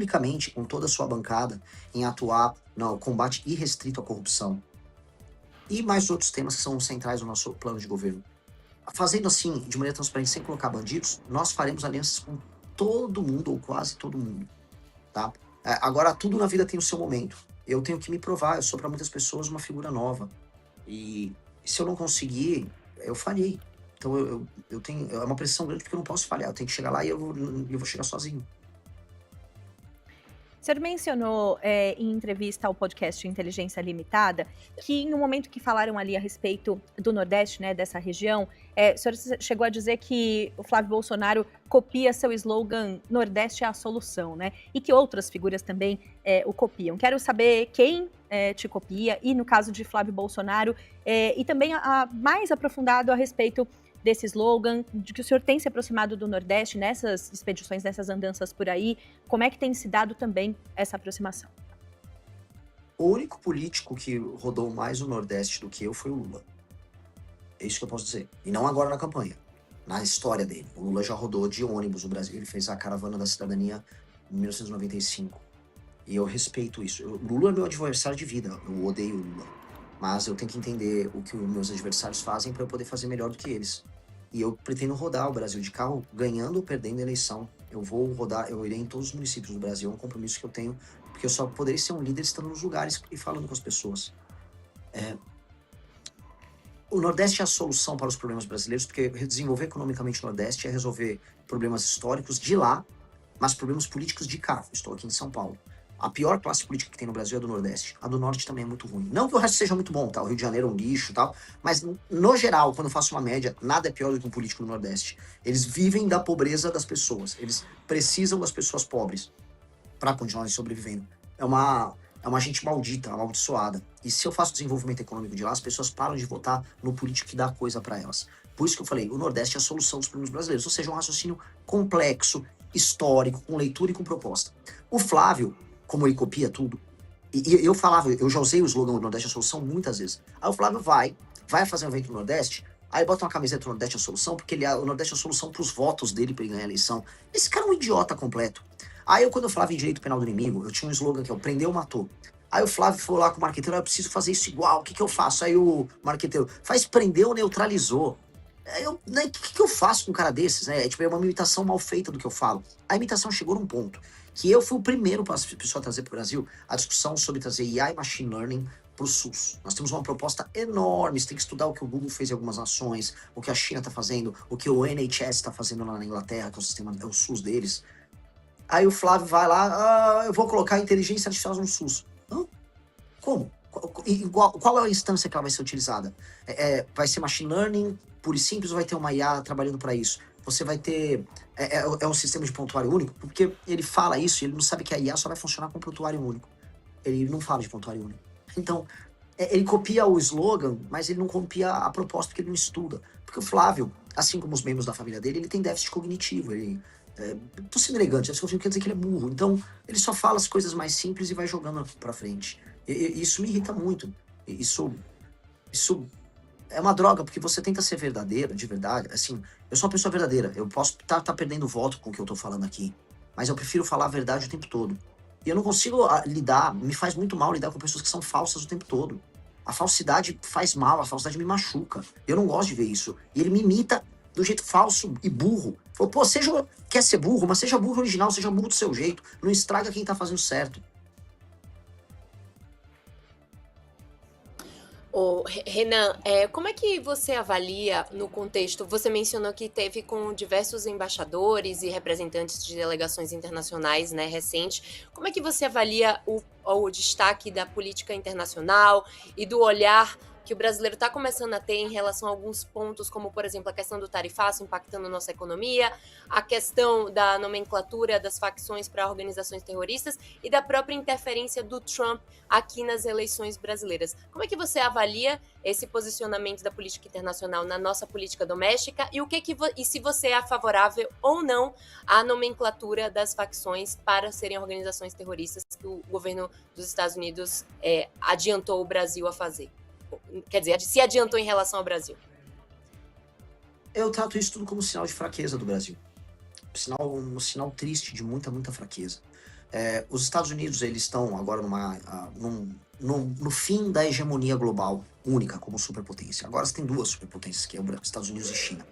publicamente com toda a sua bancada em atuar no combate irrestrito à corrupção e mais outros temas que são centrais no nosso plano de governo. Fazendo assim, de maneira transparente, sem colocar bandidos, nós faremos alianças com todo mundo, ou quase todo mundo, tá? Agora, tudo na vida tem o seu momento. Eu tenho que me provar, eu sou para muitas pessoas uma figura nova. E se eu não conseguir, eu falhei. Então eu tenho. É uma pressão grande porque eu não posso falhar. Eu tenho que chegar lá e eu vou chegar sozinho. O senhor mencionou em entrevista ao podcast Inteligência Limitada que em um momento que falaram ali a respeito do Nordeste, né, dessa região, o senhor chegou a dizer que o Flávio Bolsonaro copia seu slogan Nordeste é a solução, né? E que outras figuras também o copiam. Quero saber quem te copia e no caso de Flávio Bolsonaro e também mais aprofundado a respeito desse slogan, de que o senhor tem se aproximado do Nordeste nessas expedições, nessas andanças por aí, como é que tem se dado também essa aproximação? O único político que rodou mais o Nordeste do que eu foi o Lula. É isso que eu posso dizer. E não agora na campanha. Na história dele. O Lula já rodou de ônibus o Brasil. Ele fez a Caravana da Cidadania em 1995. E eu respeito isso. O Lula é meu adversário de vida. Eu odeio o Lula. Mas eu tenho que entender o que os meus adversários fazem para eu poder fazer melhor do que eles. E eu pretendo rodar o Brasil de carro, ganhando ou perdendo a eleição. Eu vou rodar, eu irei em todos os municípios do Brasil. É um compromisso que eu tenho, porque eu só poderei ser um líder estando nos lugares e falando com as pessoas. O Nordeste é a solução para os problemas brasileiros, porque desenvolver economicamente o Nordeste é resolver problemas históricos de lá, mas problemas políticos de cá. Estou aqui em São Paulo. A pior classe política que tem no Brasil é a do Nordeste. A do Norte também é muito ruim. Não que o resto seja muito bom, tá? O Rio de Janeiro é um lixo e tal. Mas, no geral, quando eu faço uma média, nada é pior do que um político no Nordeste. Eles vivem da pobreza das pessoas. Eles precisam das pessoas pobres para continuarem sobrevivendo. É uma gente maldita, amaldiçoada. E se eu faço desenvolvimento econômico de lá, as pessoas param de votar no político que dá coisa para elas. Por isso que eu falei, o Nordeste é a solução dos problemas brasileiros. Ou seja, um raciocínio complexo, histórico, com leitura e com proposta. O Flávio, como ele copia tudo, e eu falava, eu já usei o slogan do Nordeste é a solução muitas vezes. Aí o Flávio vai fazer um evento no Nordeste, aí bota uma camiseta do Nordeste é a solução, porque o Nordeste é a solução pros votos dele pra ele ganhar a eleição. Esse cara é um idiota completo. Aí quando eu falava em direito penal do inimigo, eu tinha um slogan que é o prendeu, matou. Aí o Flávio foi lá com o marqueteiro, eu preciso fazer isso igual, o que eu faço? Aí o marqueteiro, faz prendeu, neutralizou. Né, o que eu faço com um cara desses, né? É uma imitação mal feita do que eu falo. A imitação chegou num ponto que eu fui o primeiro pessoa a trazer para o Brasil a discussão sobre trazer IA e Machine Learning para o SUS. Nós temos uma proposta enorme, você tem que estudar o que o Google fez em algumas nações, o que a China está fazendo, o que o NHS está fazendo lá na Inglaterra, que é o sistema, é o SUS deles. Aí o Flávio vai lá, eu vou colocar inteligência artificial no SUS. Hã? Como? Qual é a instância que ela vai ser utilizada? Vai ser machine learning puro e simples ou vai ter uma IA trabalhando para isso? Você vai ter. Um sistema de prontuário único? Porque ele fala isso e ele não sabe que a IA só vai funcionar com prontuário único. Ele não fala de prontuário único. Então, ele copia o slogan, mas ele não copia a proposta porque ele não estuda. Porque o Flávio, assim como os membros da família dele, ele tem déficit cognitivo. Tô sendo elegante, isso quer dizer que ele é burro. Então, ele só fala as coisas mais simples e vai jogando pra frente. Isso me irrita muito. Isso é uma droga, porque você tenta ser verdadeiro, de verdade. Assim, eu sou uma pessoa verdadeira. Eu posso tá perdendo voto com o que eu tô falando aqui. Mas eu prefiro falar a verdade o tempo todo. E eu não consigo lidar, me faz muito mal lidar com pessoas que são falsas o tempo todo. A falsidade faz mal, a falsidade me machuca. Eu não gosto de ver isso. E ele me imita do jeito falso e burro. Falou, pô, quer ser burro, mas seja burro original, seja burro do seu jeito. Não estraga quem tá fazendo certo. Renan, como é que você avalia no contexto? Você mencionou que teve com diversos embaixadores e representantes de delegações internacionais, né, recente. Como é que você avalia o destaque da política internacional e do olhar que o brasileiro está começando a ter em relação a alguns pontos, como, por exemplo, a questão do tarifaço impactando nossa economia, a questão da nomenclatura das facções para organizações terroristas e da própria interferência do Trump aqui nas eleições brasileiras? Como é que você avalia esse posicionamento da política internacional na nossa política doméstica e se você é favorável ou não à nomenclatura das facções para serem organizações terroristas que o governo dos Estados Unidos adiantou o Brasil a fazer? Quer dizer, se adiantou em relação ao Brasil? Eu trato isso tudo como sinal de fraqueza do Brasil. Um sinal triste de muita, muita fraqueza. Os Estados Unidos, eles estão agora no fim da hegemonia global única como superpotência. Agora você tem duas superpotências, que é os Estados Unidos e China.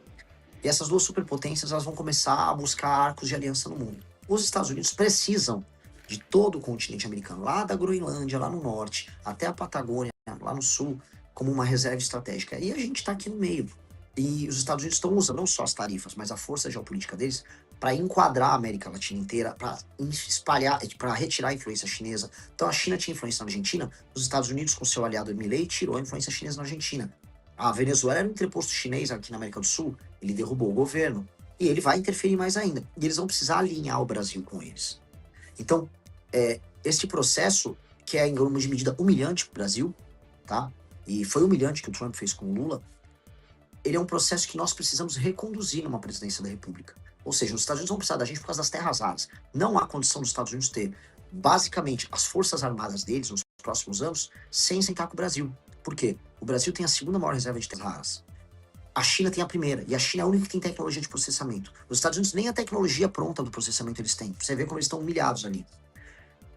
E essas duas superpotências, elas vão começar a buscar arcos de aliança no mundo. Os Estados Unidos precisam de todo o continente americano, lá da Groenlândia, lá no norte, até a Patagônia, lá no sul, como uma reserva estratégica. E a gente está aqui no meio. E os Estados Unidos estão usando não só as tarifas, mas a força geopolítica deles para enquadrar a América Latina inteira, para espalhar, para retirar a influência chinesa. Então a China tinha influência na Argentina, os Estados Unidos, com seu aliado Milei, tirou a influência chinesa na Argentina. A Venezuela era um entreposto chinês aqui na América do Sul, ele derrubou o governo, e ele vai interferir mais ainda. E eles vão precisar alinhar o Brasil com eles. Então, este processo, que é em grande medida humilhante para o Brasil, tá? E foi humilhante que o Trump fez com o Lula, ele é um processo que nós precisamos reconduzir numa presidência da República. Ou seja, os Estados Unidos vão precisar da gente por causa das terras raras. Não há condição dos Estados Unidos ter, basicamente, as forças armadas deles nos próximos anos sem sentar com o Brasil. Por quê? O Brasil tem a segunda maior reserva de terras raras. A China tem a primeira, e a China é a única que tem tecnologia de processamento. Os Estados Unidos nem a tecnologia pronta do processamento eles têm. Você vê como eles estão humilhados ali.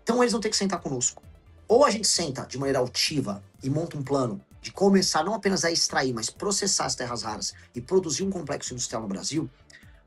Então eles vão ter que sentar conosco. Ou a gente senta de maneira altiva e monta um plano de começar não apenas a extrair, mas processar as terras raras e produzir um complexo industrial no Brasil,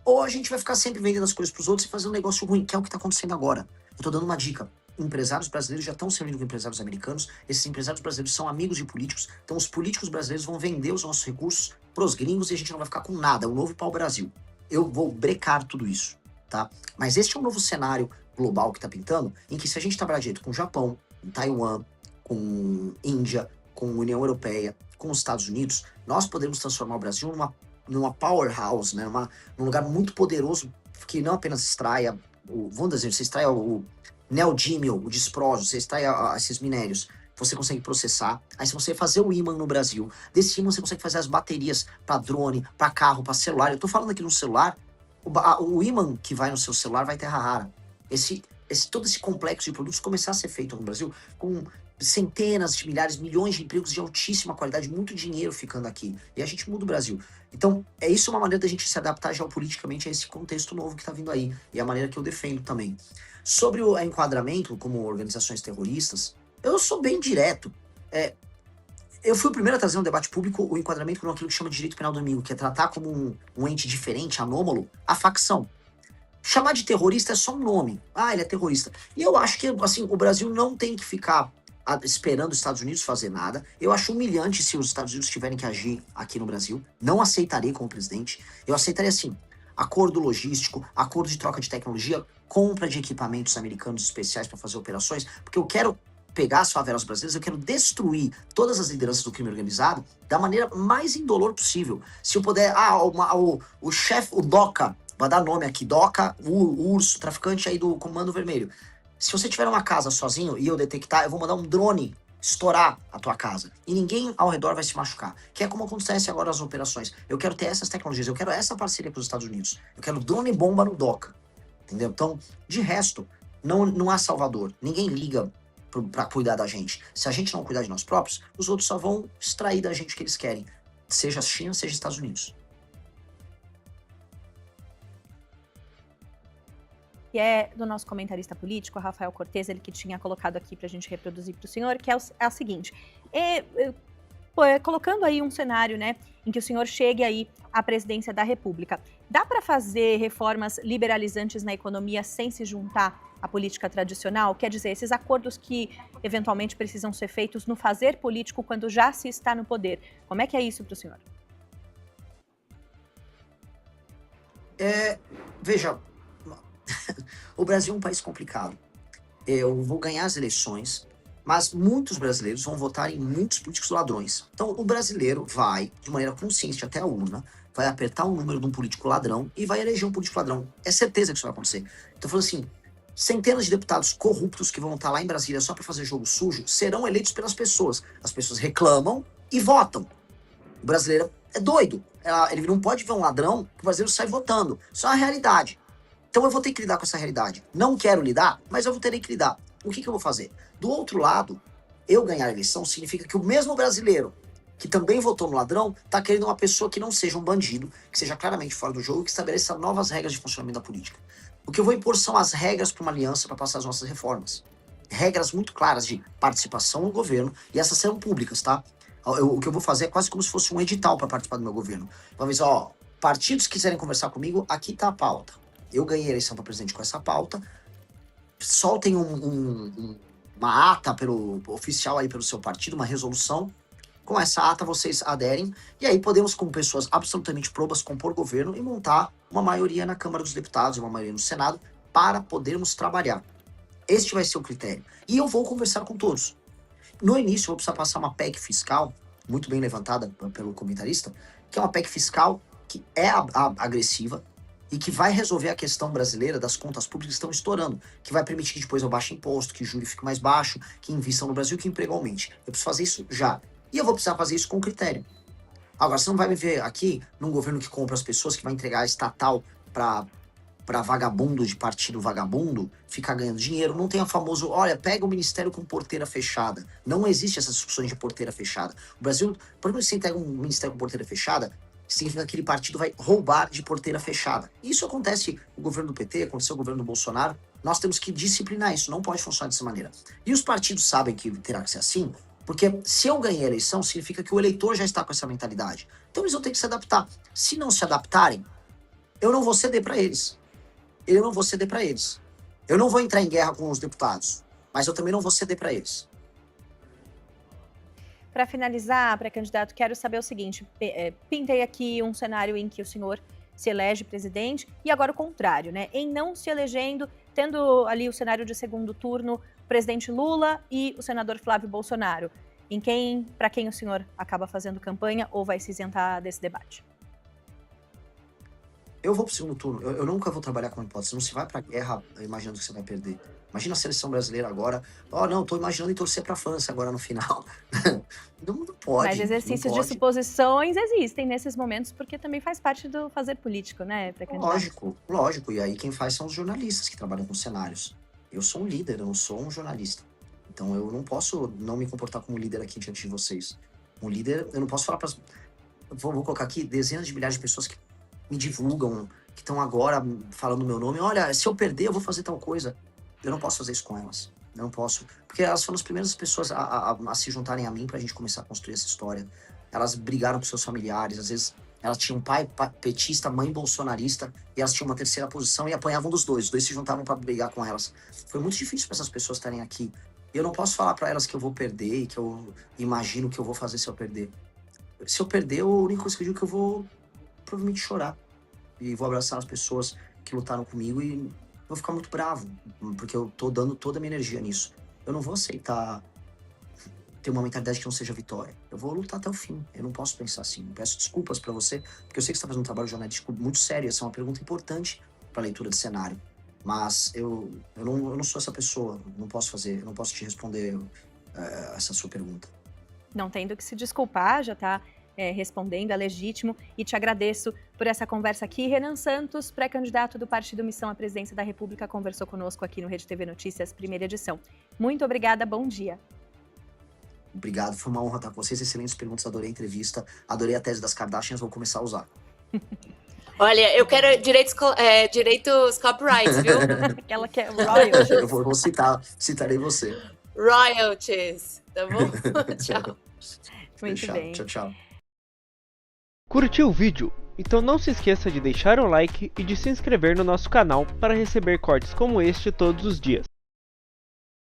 ou a gente vai ficar sempre vendendo as coisas para os outros e fazer um negócio ruim, que é o que está acontecendo agora. Eu estou dando uma dica. Empresários brasileiros já estão se unindo com empresários americanos, esses empresários brasileiros são amigos de políticos, então os políticos brasileiros vão vender os nossos recursos para os gringos e a gente não vai ficar com nada, é um novo pau-brasil. Eu vou brecar tudo isso, tá? Mas este é um novo cenário global que está pintando, em que se a gente trabalhar direito com o Japão, com Taiwan, com Índia, com a União Europeia, com os Estados Unidos, nós podemos transformar o Brasil numa powerhouse, né? Num lugar muito poderoso que não apenas extraia, vamos dizer, você extrai o neodímio, o disprósio, você extrai esses minérios, você consegue processar, aí se você fazer o ímã no Brasil, desse ímã você consegue fazer as baterias para drone, para carro, para celular. Eu tô falando aqui no celular, o ímã que vai no seu celular vai terra rara. Todo esse complexo de produtos começar a ser feito no Brasil com centenas de milhares, milhões de empregos de altíssima qualidade, muito dinheiro ficando aqui. E a gente muda o Brasil. Então, isso é uma maneira da gente se adaptar geopoliticamente a esse contexto novo que está vindo aí. E é a maneira que eu defendo também. Sobre o enquadramento como organizações terroristas, eu sou bem direto. Eu fui o primeiro a trazer no debate público o enquadramento como aquilo que chama de direito penal do inimigo, que é tratar como um ente diferente, anômalo, a facção. Chamar de terrorista é só um nome. Ah, ele é terrorista. E eu acho que, assim, o Brasil não tem que ficar esperando os Estados Unidos fazer nada. Eu acho humilhante se os Estados Unidos tiverem que agir aqui no Brasil. Não aceitarei como presidente. Eu aceitaria, assim, acordo logístico, acordo de troca de tecnologia, compra de equipamentos americanos especiais para fazer operações, porque eu quero pegar as favelas brasileiras, eu quero destruir todas as lideranças do crime organizado da maneira mais indolor possível. Se eu puder, o chefe, o DOCA, vai dar nome aqui, DOCA, o urso, traficante aí do Comando Vermelho. Se você tiver uma casa sozinho e eu detectar, eu vou mandar um drone estourar a tua casa. E ninguém ao redor vai se machucar. Que é como acontece agora nas operações. Eu quero ter essas tecnologias, eu quero essa parceria com os Estados Unidos. Eu quero drone e bomba no DOCA. Entendeu? Então, de resto, não há salvador. Ninguém liga para cuidar da gente. Se a gente não cuidar de nós próprios, os outros só vão extrair da gente o que eles querem. Seja a China, seja os Estados Unidos. Que é do nosso comentarista político, Rafael Cortez, ele que tinha colocado aqui para a gente reproduzir para o senhor, que é o seguinte, colocando aí um cenário, né, em que o senhor chegue aí à presidência da República, dá para fazer reformas liberalizantes na economia sem se juntar à política tradicional? Quer dizer, esses acordos que eventualmente precisam ser feitos no fazer político quando já se está no poder, como é que é isso para o senhor? Veja, o Brasil é um país complicado. Eu vou ganhar as eleições, mas muitos brasileiros vão votar em muitos políticos ladrões. Então, o brasileiro vai, de maneira consciente até a urna, vai apertar o número de um político ladrão e vai eleger um político ladrão. É certeza que isso vai acontecer. Então, falando assim, centenas de deputados corruptos que vão estar lá em Brasília só para fazer jogo sujo serão eleitos pelas pessoas. As pessoas reclamam e votam. O brasileiro é doido. Ele não pode ver um ladrão que o brasileiro sai votando. Isso é uma realidade. Então eu vou ter que lidar com essa realidade. Não quero lidar, mas eu vou ter que lidar. O que eu vou fazer? Do outro lado, eu ganhar a eleição significa que o mesmo brasileiro que também votou no ladrão está querendo uma pessoa que não seja um bandido, que seja claramente fora do jogo e que estabeleça novas regras de funcionamento da política. O que eu vou impor são as regras para uma aliança para passar as nossas reformas. Regras muito claras de participação no governo, e essas serão públicas, tá? O que eu vou fazer é quase como se fosse um edital para participar do meu governo. Uma vez, partidos que quiserem conversar comigo, aqui tá a pauta. Eu ganhei a eleição para presidente com essa pauta. Soltem uma ata oficial aí pelo seu partido, uma resolução. Com essa ata vocês aderem, e aí podemos, como pessoas absolutamente probas, compor governo e montar uma maioria na Câmara dos Deputados, uma maioria no Senado, para podermos trabalhar. Este vai ser o critério. E eu vou conversar com todos. No início, eu vou precisar passar uma PEC fiscal, muito bem levantada pelo comentarista, que é uma PEC fiscal que é agressiva e que vai resolver a questão brasileira das contas públicas que estão estourando, que vai permitir que depois eu baixe imposto, que o juro fique mais baixo, que invistam no Brasil, que o emprego aumente. Eu preciso fazer isso já. E eu vou precisar fazer isso com critério. Agora, você não vai me ver aqui num governo que compra as pessoas, que vai entregar a estatal para vagabundo de partido vagabundo ficar ganhando dinheiro. Não tem o famoso, olha, pega o ministério com porteira fechada. Não existe essas discussões de porteira fechada. O Brasil, por exemplo, se você entrega um ministério com porteira fechada, significa que aquele partido vai roubar de porteira fechada. Isso acontece no governo do PT, aconteceu no governo do Bolsonaro. Nós temos que disciplinar isso, não pode funcionar dessa maneira. E os partidos sabem que terá que ser assim, porque se eu ganhei a eleição, significa que o eleitor já está com essa mentalidade. Então eles vão ter que se adaptar. Se não se adaptarem, eu não vou ceder para eles. Eu não vou ceder para eles. Eu não vou entrar em guerra com os deputados, mas eu também não vou ceder para eles. Para finalizar, pré-candidato, quero saber o seguinte: pintei aqui um cenário em que o senhor se elege presidente e agora o contrário, né? Em não se elegendo, tendo ali o cenário de segundo turno, o presidente Lula e o senador Flávio Bolsonaro. Para quem o senhor acaba fazendo campanha ou vai se isentar desse debate? Eu vou pro segundo turno. Eu nunca vou trabalhar com hipótese. Não se vai pra guerra imaginando que você vai perder. Imagina a seleção brasileira agora. Não, tô imaginando em torcer pra França agora no final. Não pode. Mas exercícios de suposições existem nesses momentos, porque também faz parte do fazer político, né, pré-candidato? Lógico. E aí quem faz são os jornalistas que trabalham com cenários. Eu sou um líder, eu não sou um jornalista. Então eu não posso não me comportar como líder aqui diante de vocês. Um líder, eu não posso falar pras... Vou colocar aqui dezenas de milhares de pessoas que me divulgam, que estão agora falando meu nome. Olha, se eu perder, eu vou fazer tal coisa. Eu não posso fazer isso com elas. Eu não posso. Porque elas foram as primeiras pessoas a se juntarem a mim pra gente começar a construir essa história. Elas brigaram com seus familiares. Às vezes, elas tinham pai petista, mãe bolsonarista, e elas tinham uma terceira posição e apanhavam dos dois. Os dois se juntavam pra brigar com elas. Foi muito difícil pra essas pessoas estarem aqui. Eu não posso falar pra elas que eu vou perder e que eu imagino que eu vou fazer se eu perder. Se eu perder, a única coisa que eu digo é que eu vou provavelmente chorar. E vou abraçar as pessoas que lutaram comigo e vou ficar muito bravo, porque eu tô dando toda a minha energia nisso. Eu não vou aceitar ter uma mentalidade que não seja vitória. Eu vou lutar até o fim. Eu não posso pensar assim. Peço desculpas pra você, porque eu sei que você tá fazendo um trabalho jornalístico muito sério. Essa é uma pergunta importante pra leitura de cenário. Mas eu não sou essa pessoa. Eu não posso te responder essa sua pergunta. Não tendo que se desculpar, já tá respondendo, é legítimo, e te agradeço por essa conversa aqui. Renan Santos, pré-candidato do Partido Missão à Presidência da República, conversou conosco aqui no Rede TV Notícias, primeira edição. Muito obrigada, bom dia. Obrigado, foi uma honra estar com vocês, excelentes perguntas, adorei a entrevista, adorei a tese das Kardashians, vou começar a usar. Olha, eu quero direitos copyrights, viu? Aquela que é royalties. Eu vou citarei você. Royalties, tá bom? Tchau. Muito Fechado. bem. Tchau. Curtiu o vídeo? Então não se esqueça de deixar o like e de se inscrever no nosso canal para receber cortes como este todos os dias.